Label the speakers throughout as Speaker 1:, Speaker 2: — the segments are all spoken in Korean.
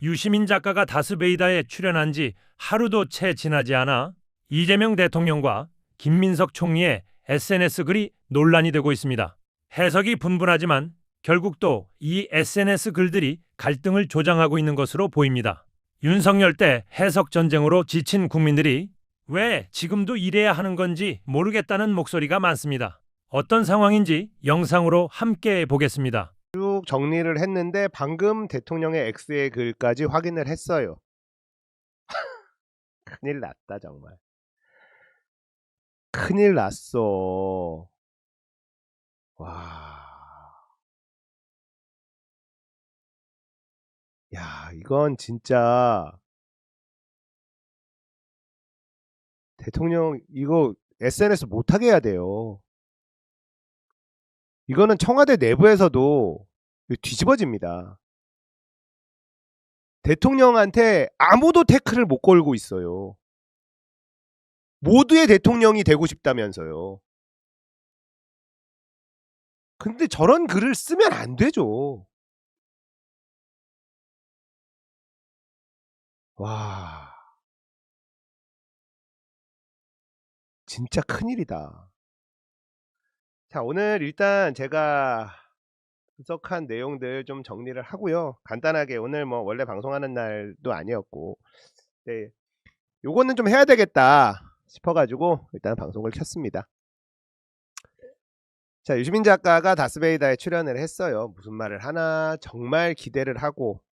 Speaker 1: 유시민 작가가 다스베이다에 출연한 지 하루도 채 지나지 않아 이재명 대통령과 김민석 총리의 SNS 글이 논란이 되고 있습니다. 해석이 분분하지만 결국 또 이 SNS 글들이 갈등을 조장하고 있는 것으로 보입니다. 윤석열 때 해석 전쟁으로 지친 국민들이 왜 지금도 이래야 하는 건지 모르겠다는 목소리가 많습니다. 어떤 상황인지 영상으로 함께 보겠습니다.
Speaker 2: 쭉 정리를 했는데 방금 대통령의 X의 글까지 확인을 했어요. 큰일 났다 정말. 큰일 났어. 와. 야, 이건 진짜 대통령 이거 SNS 못하게 해야 돼요. 이거는 청와대 내부에서도 뒤집어집니다. 대통령한테 아무도 태클을 못 걸고 있어요. 모두의 대통령이 되고 싶다면서요. 근데 저런 글을 쓰면 안 되죠. 와. 진짜 큰일이다. 자, 오늘 일단 제가 분석한 내용들 좀 정리를 하고요. 간단하게 오늘 뭐 원래 방송하는 날도 아니었고, 네, 요거는 좀 해야 되겠다 싶어가지고 일단 방송을 켰습니다. 자, 유시민 작가가 다스베이다에 출연을 했어요. 무슨 말을 하나 정말 기대를 하고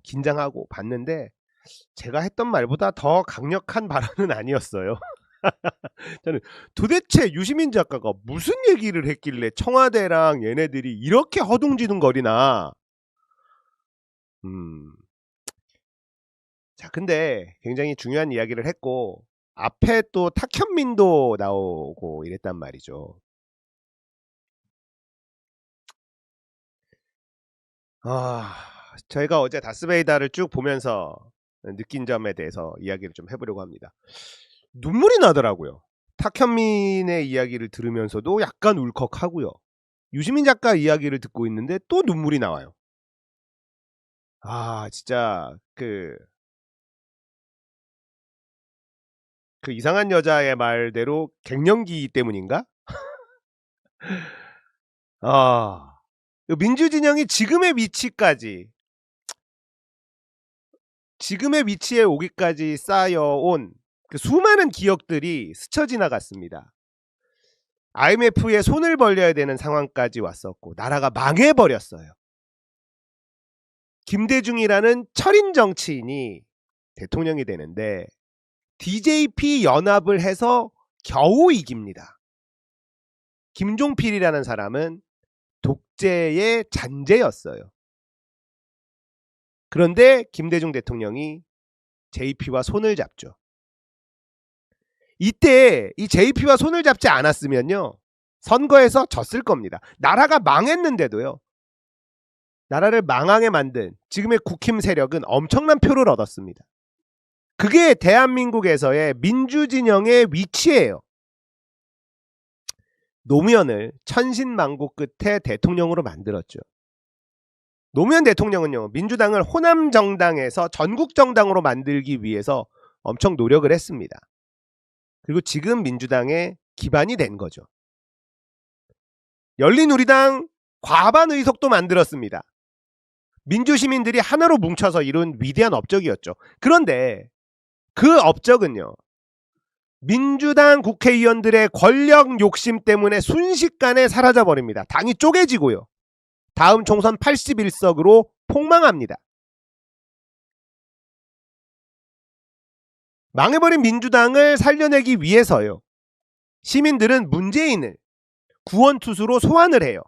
Speaker 2: 긴장하고 봤는데 제가 했던 말보다 더 강력한 발언은 아니었어요. 저는 도대체 유시민 작가가 무슨 얘기를 했길래 청와대랑 얘네들이 이렇게 허둥지둥거리나. 자, 근데 굉장히 중요한 이야기를 했고 앞에 또 탁현민도 나오고 이랬단 말이죠. 저희가 어제 다스베이다를 쭉 보면서 느낀 점에 대해서 이야기를 좀 해보려고 합니다. 눈물이 나더라고요. 탁현민의 이야기를 들으면서도 약간 울컥하고요. 유시민 작가 이야기를 듣고 있는데 또 눈물이 나와요. 진짜 그 이상한 여자의 말대로 갱년기 때문인가? 민주진영이 지금의 위치에 오기까지 쌓여온 그 수많은 기억들이 스쳐 지나갔습니다. IMF에 손을 벌려야 되는 상황까지 왔었고 나라가 망해버렸어요. 김대중이라는 철인 정치인이 대통령이 되는데 DJP 연합을 해서 겨우 이깁니다. 김종필이라는 사람은 독재의 잔재였어요. 그런데 김대중 대통령이 JP와 손을 잡죠. 이때 이 JP와 손을 잡지 않았으면요 선거에서 졌을 겁니다. 나라가 망했는데도요. 나라를 망하게 만든 지금의 국힘 세력은 엄청난 표를 얻었습니다. 그게 대한민국에서의 민주진영의 위치예요. 노무현을 천신만고 끝에 대통령으로 만들었죠. 노무현 대통령은요 민주당을 호남정당에서 전국정당으로 만들기 위해서 엄청 노력을 했습니다. 그리고 지금 민주당의 기반이 된 거죠. 열린우리당 과반 의석도 만들었습니다. 민주시민들이 하나로 뭉쳐서 이룬 위대한 업적이었죠. 그런데 그 업적은요 민주당 국회의원들의 권력 욕심 때문에 순식간에 사라져버립니다. 당이 쪼개지고요. 다음 총선 81석으로 폭망합니다. 망해버린 민주당을 살려내기 위해서요. 시민들은 문재인을 구원투수로 소환을 해요.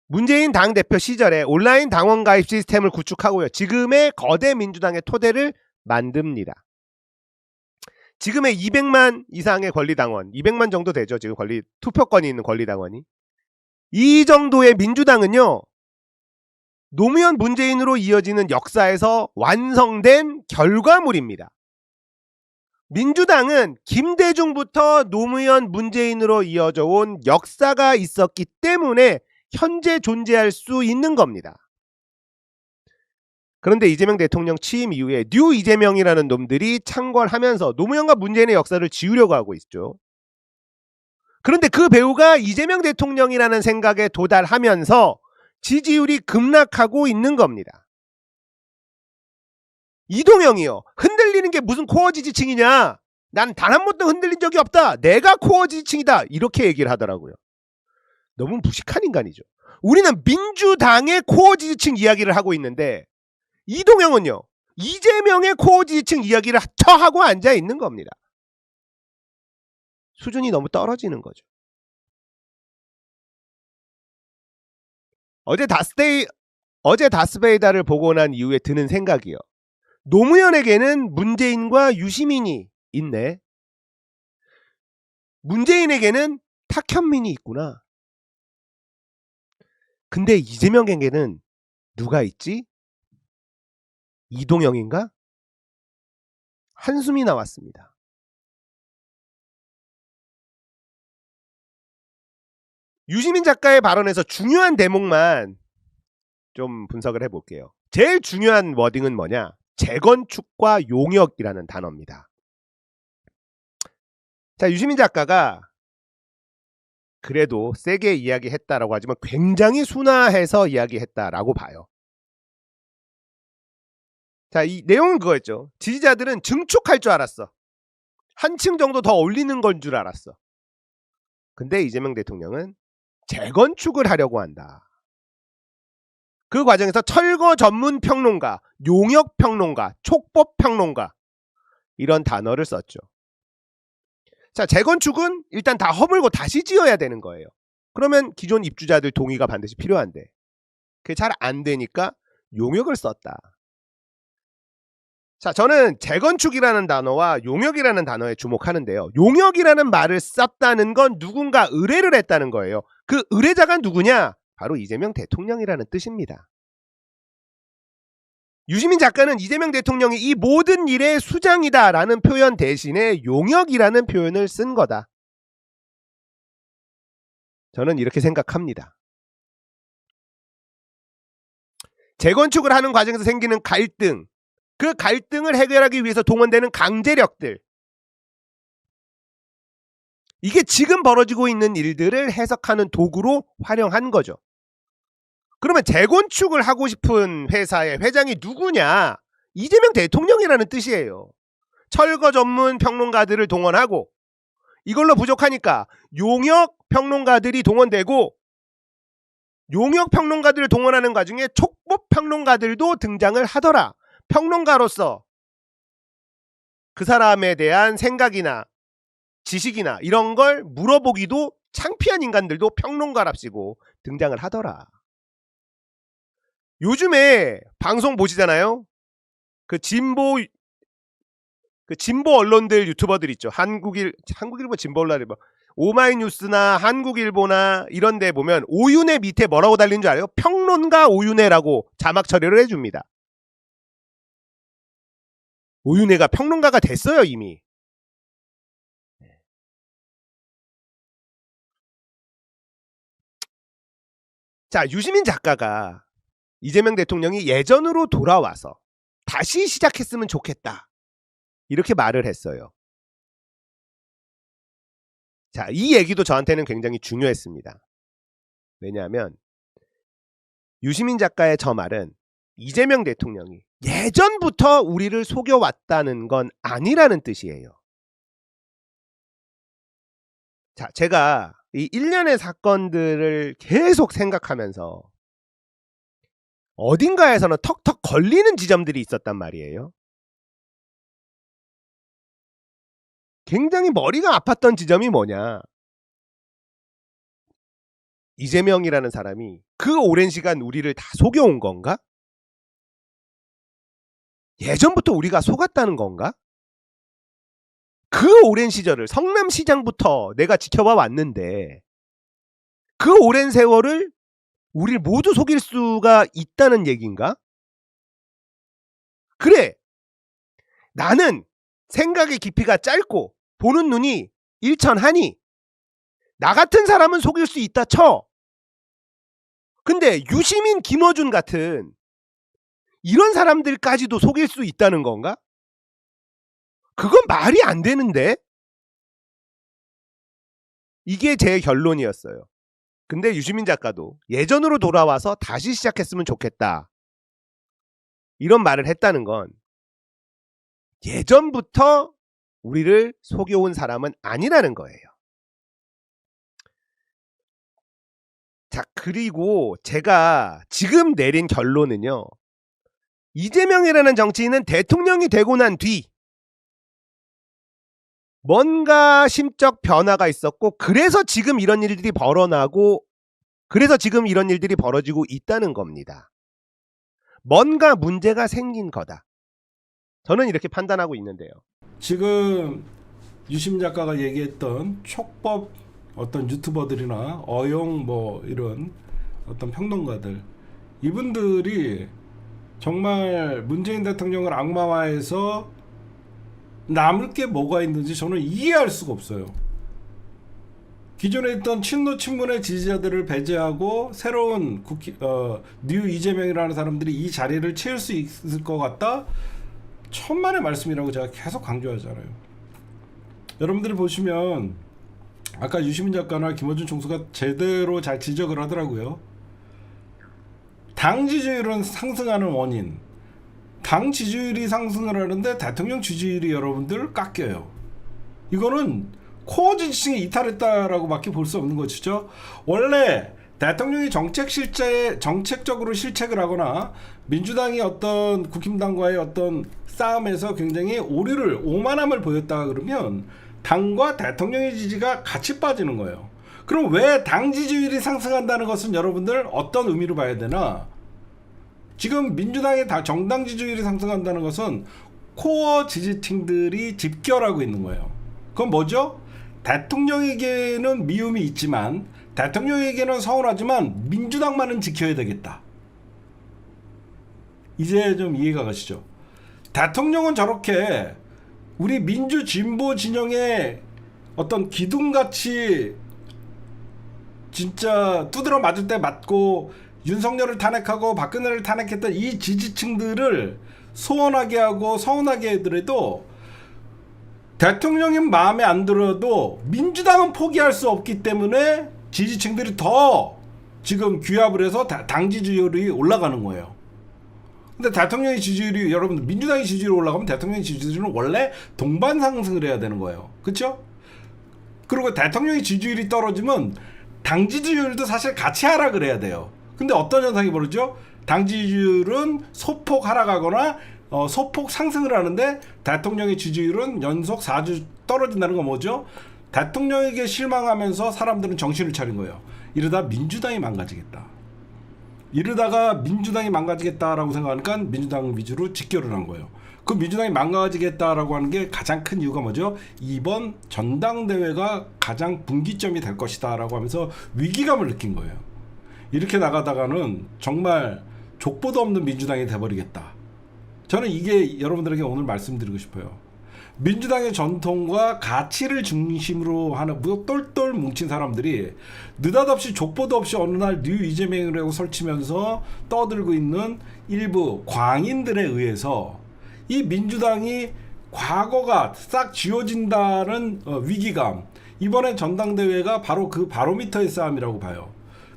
Speaker 2: 문재인 당대표 시절에 온라인 당원 가입 시스템을 구축하고요. 지금의 거대 민주당의 토대를 만듭니다. 지금의 200만 이상의 권리당원, 200만 정도 되죠. 지금 투표권이 있는 권리당원이. 이 정도의 민주당은요. 노무현 문재인으로 이어지는 역사에서 완성된 결과물입니다. 민주당은 김대중부터 노무현 문재인으로 이어져 온 역사가 있었기 때문에 현재 존재할 수 있는 겁니다. 그런데 이재명 대통령 취임 이후에 뉴 이재명이라는 놈들이 창궐하면서 노무현과 문재인의 역사를 지우려고 하고 있죠. 그런데 그 배우가 이재명 대통령이라는 생각에 도달하면서 지지율이 급락하고 있는 겁니다. 이동영이요. 흔들리는 게 무슨 코어 지지층이냐. 난 단 한 번도 흔들린 적이 없다. 내가 코어 지지층이다. 이렇게 얘기를 하더라고요. 너무 무식한 인간이죠. 우리는 민주당의 코어 지지층 이야기를 하고 있는데 이동영은요. 이재명의 코어 지지층 이야기를 처하고 앉아 있는 겁니다. 수준이 너무 떨어지는 거죠. 어제 다스베이다를 보고 난 이후에 드는 생각이요. 노무현에게는 문재인과 유시민이 있네. 문재인에게는 탁현민이 있구나. 근데 이재명에게는 누가 있지? 이동영인가? 한숨이 나왔습니다. 유시민 작가의 발언에서 중요한 대목만 좀 분석을 해볼게요. 제일 중요한 워딩은 뭐냐? 재건축과 용역이라는 단어입니다. 자, 유시민 작가가 그래도 세게 이야기했다라고 하지만 굉장히 순화해서 이야기했다라고 봐요. 자, 이 내용은 그거였죠. 지지자들은 증축할 줄 알았어. 한층 정도 더 올리는 건 줄 알았어. 근데 이재명 대통령은 재건축을 하려고 한다. 그 과정에서 철거 전문 평론가, 용역 평론가, 촉법 평론가 이런 단어를 썼죠. 자, 재건축은 일단 다 허물고 다시 지어야 되는 거예요. 그러면 기존 입주자들 동의가 반드시 필요한데 그게 잘 안 되니까 용역을 썼다. 자, 저는 재건축이라는 단어와 용역이라는 단어에 주목하는데요. 용역이라는 말을 썼다는 건 누군가 의뢰를 했다는 거예요. 그 의뢰자가 누구냐? 바로 이재명 대통령이라는 뜻입니다. 유시민 작가는 이재명 대통령이 이 모든 일의 수장이다라는 표현 대신에 용역이라는 표현을 쓴 거다. 저는 이렇게 생각합니다. 재건축을 하는 과정에서 생기는 갈등, 그 갈등을 해결하기 위해서 동원되는 강제력들, 이게 지금 벌어지고 있는 일들을 해석하는 도구로 활용한 거죠. 그러면 재건축을 하고 싶은 회사의 회장이 누구냐? 이재명 대통령이라는 뜻이에요. 철거 전문 평론가들을 동원하고 이걸로 부족하니까 용역 평론가들이 동원되고 용역 평론가들을 동원하는 과정에 촉법 평론가들도 등장을 하더라. 평론가로서 그 사람에 대한 생각이나 지식이나 이런 걸 물어보기도 창피한 인간들도 평론가랍시고 등장을 하더라. 요즘에 방송 보시잖아요. 그 진보 언론들 유튜버들 있죠. 한국일보 진보 언론이 뭐 오마이뉴스나 한국일보나 이런 데 보면 오윤회 밑에 뭐라고 달린 줄 알아요? 평론가 오윤회라고 자막 처리를 해줍니다. 오윤회가 평론가가 됐어요, 이미. 자, 유시민 작가가 이재명 대통령이 예전으로 돌아와서 다시 시작했으면 좋겠다. 이렇게 말을 했어요. 자, 이 얘기도 저한테는 굉장히 중요했습니다. 왜냐하면 유시민 작가의 저 말은 이재명 대통령이 예전부터 우리를 속여왔다는 건 아니라는 뜻이에요. 자, 제가 이 일련의 사건들을 계속 생각하면서 어딘가에서는 턱턱 걸리는 지점들이 있었단 말이에요. 굉장히 머리가 아팠던 지점이 뭐냐? 이재명이라는 사람이 그 오랜 시간 우리를 다 속여온 건가? 예전부터 우리가 속았다는 건가? 그 오랜 시절을 성남시장부터 내가 지켜봐 왔는데 그 오랜 세월을 우리를 모두 속일 수가 있다는 얘기인가? 그래, 나는 생각의 깊이가 짧고 보는 눈이 일천하니 나 같은 사람은 속일 수 있다 쳐. 근데 유시민, 김어준 같은 이런 사람들까지도 속일 수 있다는 건가? 그건 말이 안 되는데? 이게 제 결론이었어요. 근데 유시민 작가도 예전으로 돌아와서 다시 시작했으면 좋겠다. 이런 말을 했다는 건 예전부터 우리를 속여온 사람은 아니라는 거예요. 자, 그리고 제가 지금 내린 결론은요. 이재명이라는 정치인은 대통령이 되고 난 뒤 뭔가 심적 변화가 있었고 그래서 지금 이런 일들이 벌어지고 있다는 겁니다. 뭔가 문제가 생긴 거다. 저는 이렇게 판단하고 있는데요.
Speaker 3: 지금 유시민 작가가 얘기했던 촉법 어떤 유튜버들이나 어용 뭐 이런 어떤 평론가들, 이분들이 정말 문재인 대통령을 악마화해서 남을 게 뭐가 있는지 저는 이해할 수가 없어요. 기존에 있던 친노 친문의 지지자들을 배제하고 새로운 뉴 이재명이라는 사람들이 이 자리를 채울 수 있을 것 같다? 천만의 말씀이라고 제가 계속 강조하잖아요. 여러분들이 보시면 아까 유시민 작가나 김어준 총수가 제대로 잘 지적을 하더라고요. 당 지지율은 상승하는 원인, 당 지지율이 상승을 하는데 대통령 지지율이 여러분들 깎여요. 이거는 코어 지지층이 이탈했다라고 밖에 볼 수 없는 것이죠. 원래 대통령이 정책적으로 실책을 하거나 민주당이 어떤 국힘당과의 어떤 싸움에서 굉장히 오만함을 보였다 그러면 당과 대통령의 지지가 같이 빠지는 거예요. 그럼 왜 당 지지율이 상승한다는 것은 여러분들 어떤 의미로 봐야 되나? 지금 민주당의 정당 지지율이 상승한다는 것은 코어 지지층들이 집결하고 있는 거예요. 그건 뭐죠? 대통령에게는 미움이 있지만, 대통령에게는 서운하지만 민주당만은 지켜야 되겠다. 이제 좀 이해가 가시죠? 대통령은 저렇게 우리 민주 진보 진영의 어떤 기둥같이 진짜 두드러 맞을 때 맞고 윤석열을 탄핵하고 박근혜를 탄핵했던 이 지지층들을 소원하게 하고 서운하게 하더라도 대통령이 마음에 안 들어도 민주당은 포기할 수 없기 때문에 지지층들이 더 지금 규합을 해서 당 지지율이 올라가는 거예요. 근데 대통령의 지지율이, 여러분들 민주당의 지지율이 올라가면 대통령의 지지율은 원래 동반 상승을 해야 되는 거예요. 그렇죠? 그리고 대통령의 지지율이 떨어지면 당 지지율도 사실 같이 하락을 해야 돼요. 근데 어떤 현상이 벌어지죠? 당 지지율은 소폭 하락하거나 소폭 상승을 하는데 대통령의 지지율은 연속 4주 떨어진다는 건 뭐죠? 대통령에게 실망하면서 사람들은 정신을 차린 거예요. 이러다 민주당이 망가지겠다. 이러다가 민주당이 망가지겠다라고 생각하니까 민주당 위주로 직결을 한 거예요. 그 민주당이 망가지겠다라고 하는 게 가장 큰 이유가 뭐죠? 이번 전당대회가 가장 분기점이 될 것이다라고 하면서 위기감을 느낀 거예요. 이렇게 나가다가는 정말 족보도 없는 민주당이 돼버리겠다. 저는 이게 여러분들에게 오늘 말씀드리고 싶어요. 민주당의 전통과 가치를 중심으로 하는 똘똘 뭉친 사람들이 느닷없이 족보도 없이 어느 날 뉴 이재명이라고 설치면서 떠들고 있는 일부 광인들에 의해서 이 민주당이 과거가 싹 지워진다는 위기감, 이번에 전당대회가 바로 그 바로미터의 싸움이라고 봐요.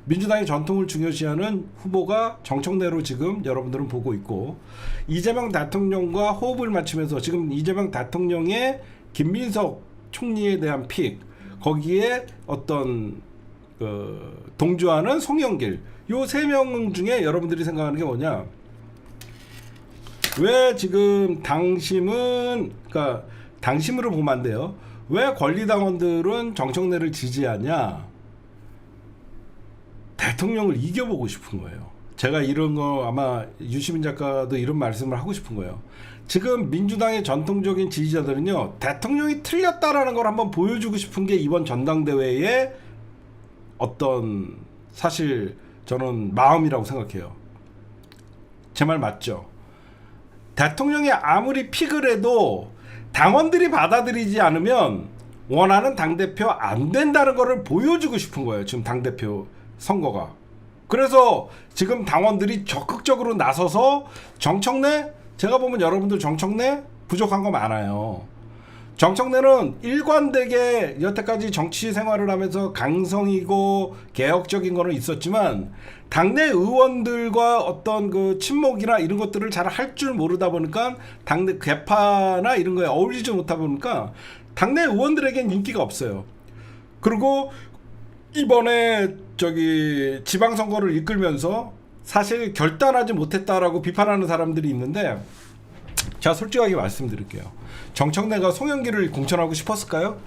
Speaker 3: 민주당의 전통을 중요시하는 후보가 정청래로 지금 여러분들은 보고 있고, 이재명 대통령과 호흡을 맞추면서 지금 이재명 대통령의 김민석 총리에 대한 픽, 거기에 어떤 동조하는 송영길, 요 세 명 중에 여러분들이 생각하는 게 뭐냐? 왜 지금 그러니까 당심으로 보면 안 돼요. 왜 권리당원들은 정청래를 지지하냐? 대통령을 이겨보고 싶은 거예요. 제가 이런 거 아마 유시민 작가도 이런 말씀을 하고 싶은 거예요. 지금 민주당의 전통적인 지지자들은요, 대통령이 틀렸다라는 걸 한번 보여주고 싶은 게 이번 전당대회의 어떤 사실 저는 마음이라고 생각해요. 제 말 맞죠? 대통령이 아무리 픽을 해도 당원들이 받아들이지 않으면 원하는 당대표 안 된다는 거를 보여주고 싶은 거예요. 지금 당대표 선거가. 그래서 지금 당원들이 적극적으로 나서서 정청래, 제가 보면 여러분들 정청래 부족한 거 많아요. 정청래는 일관되게 여태까지 정치 생활을 하면서 강성이고 개혁적인 거는 있었지만 당내 의원들과 어떤 그 친목이나 이런 것들을 잘 할 줄 모르다 보니까 당내 개파나 이런 거에 어울리지 못하다 보니까 당내 의원들에겐 인기가 없어요. 그리고 이번에 저기 지방선거를 이끌면서 사실 결단하지 못했다라고 비판하는 사람들이 있는데 제가 솔직하게 말씀드릴게요. 정청래가 송영길을 공천하고 싶었을까요?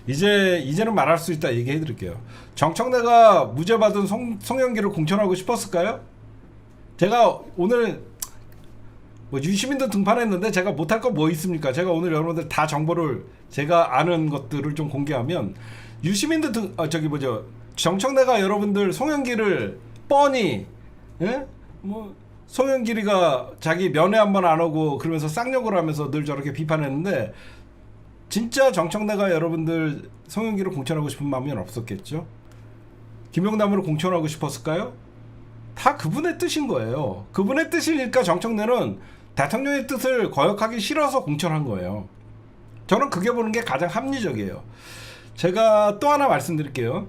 Speaker 3: 이제는 말할 수 있다 얘기해드릴게요. 정청래가 무죄 받은 송영길을 공천하고 싶었을까요? 제가 오늘 뭐 유시민도 등판했는데 제가 못할 거 뭐 있습니까? 제가 오늘 여러분들 다 정보를 제가 아는 것들을 좀 공개하면 유시민도 정청래가 여러분들 송영길을 뻔히 뭐 송영길이가 자기 면회 한번 안 오고 그러면서 쌍욕을 하면서 늘 저렇게 비판했는데 진짜 정청래가 여러분들 송영길을 공천하고 싶은 마음이 없었겠죠? 김영남을 공천하고 싶었을까요? 다 그분의 뜻인 거예요. 그분의 뜻이니까 정청래는 대통령의 뜻을 거역하기 싫어서 공천한 거예요. 저는 그게 보는 게 가장 합리적이에요. 제가 또 하나 말씀드릴게요.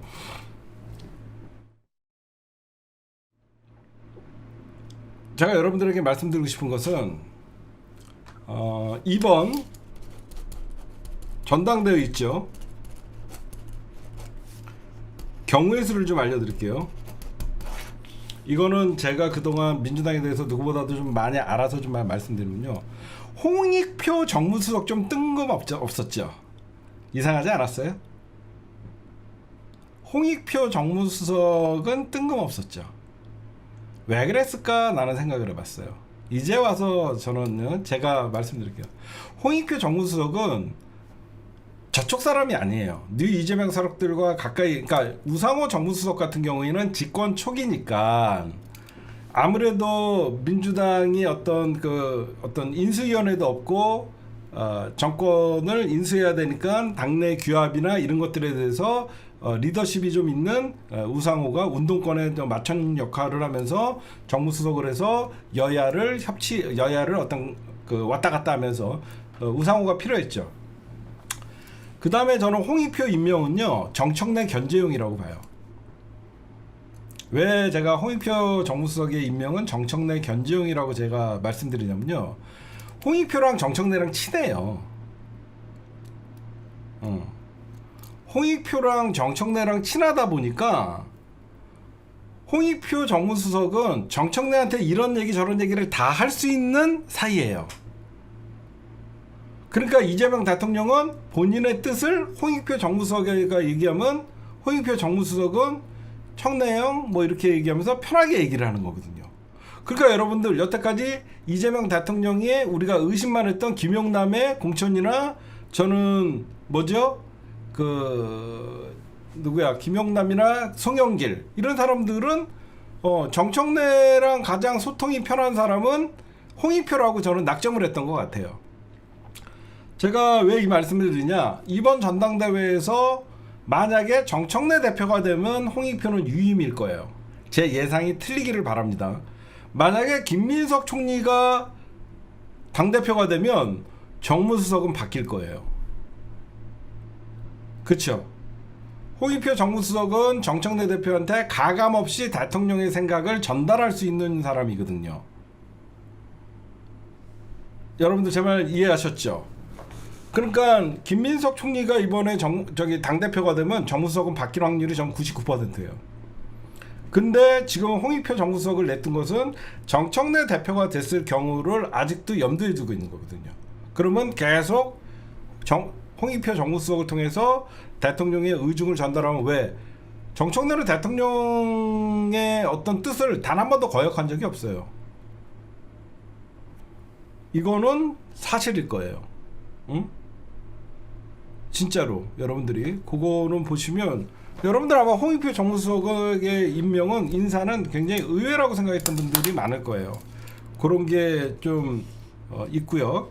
Speaker 3: 제가 여러분들에게 말씀드리고 싶은 것은 이번 전당대회 있죠. 경우의 수를 좀 알려드릴게요. 이거는 제가 그동안 민주당에 대해서 누구보다도 좀 많이 알아서 좀 말씀드리면요. 홍익표 정무수석 좀 뜬금없었죠. 이상하지 않았어요? 홍익표 정무수석은 뜬금없었죠. 왜 그랬을까 나는 생각을 해봤어요. 이제 와서 저는 제가 말씀드릴게요. 홍익표 정무수석은 저쪽 사람이 아니에요. 뉴 이재명 사람들과 가까이, 그러니까 우상호 정무수석 같은 경우에는 집권 초기니까 아무래도 민주당이 어떤 인수위원회도 없고 정권을 인수해야 되니까 당내 규합이나 이런 것들에 대해서 리더십이 좀 있는 우상호가 운동권에 마천 역할을 하면서 정무수석을 해서 여야를 어떤 왔다 갔다 하면서 우상호가 필요했죠. 그 다음에 저는 홍익표 임명은요 정청래 견제용이라고 봐요. 왜 제가 홍익표 정무수석의 임명은 정청래 견제용이라고 제가 말씀드리냐면요. 홍익표랑 정청래랑 친해요. 홍익표랑 정청래랑 친하다 보니까 홍익표 정무수석은 정청래한테 이런 얘기 저런 얘기를 다 할 수 있는 사이예요. 그러니까 이재명 대통령은 본인의 뜻을 홍익표 정무수석가 얘기하면 홍익표 정무수석은 청래형 뭐 이렇게 얘기하면서 편하게 얘기를 하는 거거든요. 그러니까 여러분들 여태까지 이재명 대통령이 우리가 의심만 했던 김용남의 공천이나 저는 김용남이나 송영길 이런 사람들은 정청래랑 가장 소통이 편한 사람은 홍익표라고 저는 낙점을 했던 것 같아요. 제가 왜 이 말씀을 드리냐, 이번 전당대회에서 만약에 정청래 대표가 되면 홍익표는 유임일 거예요. 제 예상이 틀리기를 바랍니다. 만약에 김민석 총리가 당대표가 되면 정무수석은 바뀔 거예요. 그쵸? 홍익표 정무수석은 정청래 대표한테 가감없이 대통령의 생각을 전달할 수 있는 사람이거든요. 여러분들 제 말 이해하셨죠? 그러니까 김민석 총리가 이번에 당대표가 되면 정무수석은 바뀔 확률이 전 99%예요. 근데 지금 홍익표 정무수석을 냈던 것은 정청래 대표가 됐을 경우를 아직도 염두에 두고 있는 거거든요. 그러면 계속 홍익표 정무수석을 통해서 대통령의 의중을 전달하면 왜? 정청래는 대통령의 어떤 뜻을 단 한 번도 거역한 적이 없어요. 이거는 사실일 거예요. 응? 진짜로 여러분들이 그거는 보시면 여러분들 아마 홍익표 정무수석의 인사는 굉장히 의외라고 생각했던 분들이 많을 거예요. 그런 게 좀 있고요.